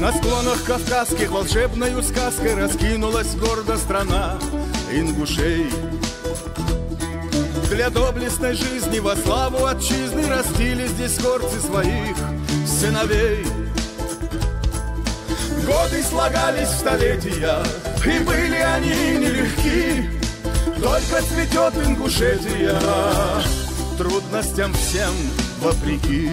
На склонах кавказских волшебною сказкой раскинулась гордо страна ингушей. Для доблестной жизни во славу отчизны растили здесь горцы своих сыновей. Годы слагались в столетия, и были они нелегки. Только цветет Ингушетия, трудностям всем вопреки.